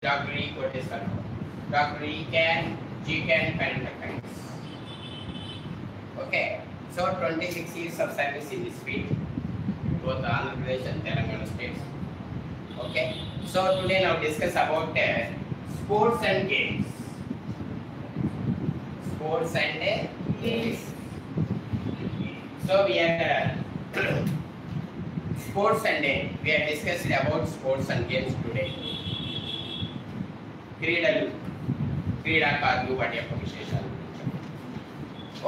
Dr. E Koteswar, Dr. E can, G can current affairs. Okay, so 26 years of service in this field, both Andhra Pradesh and Telangana states. Okay, so today now discuss about sports and games. Sports and games. So we are sports and we are discussing about sports and games today. క్రీడలు క్రీడాకారులు వాటి యొక్క విశేషాలు.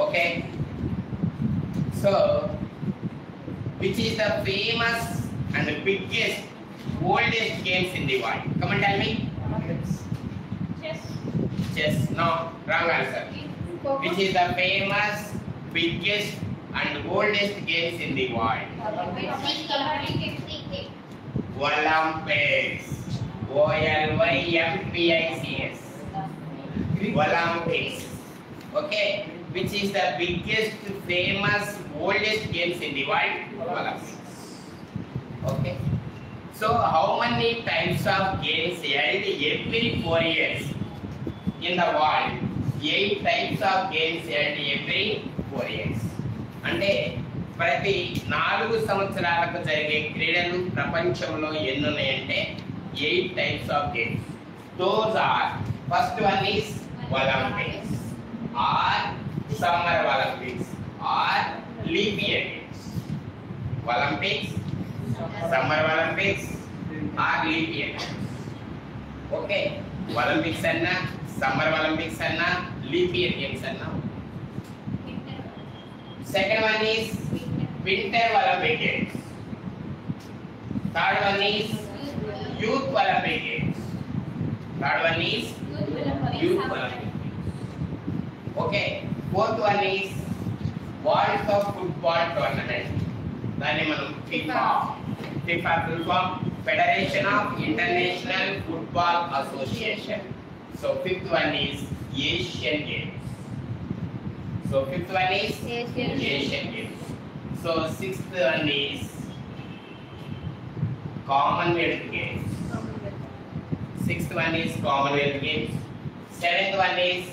Okay, so which is the famous and biggest oldest games in the world? Come and tell me. Chess. No, wrong answer. Which is the famous biggest and oldest games in the world? Olympics. OLYMPICS. Olympics. Okay, which is the biggest, famous, oldest games in the world? Olympics. Okay, so how many types of games held every 4 years in the world? 8 types of games held every 4 years. అంటే ప్రతి 4 సంవత్సరాలకు జరిగే క్రీడలు ప్రపంచంలో ఎన్ని ఉన్నాయంటే 8 types of games. Those are, first one is Olympics or Summer Olympics or leap year games. Olympics, Summer Olympics or leap year games. Okay, Olympics anna, Summer Olympics anna, leap year games anna. Second one is Winter Olympic Games. Third one is Youth Olympic Games. Third one is Youth Olympic Games. Okay. Fourth one is World Cup Football Tournament. దాన్ని మనం FIFA. FIFA full form Federation of International Football Association. So fifth one is Asian Games. So fifth one is Asian Games. So sixth one is Commonwealth Games. Sixth one is Commonwealth Games. Seventh one is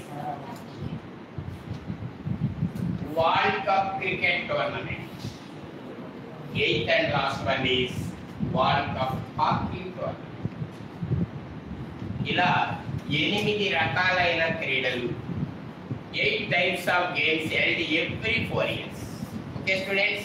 World Cup Cricket Tournament. Eighth and last one is World Cup Hockey Tournament. ఇలా 8 రకాలైన క్రీడలు, 8 types of games held every 4 years. Okay students?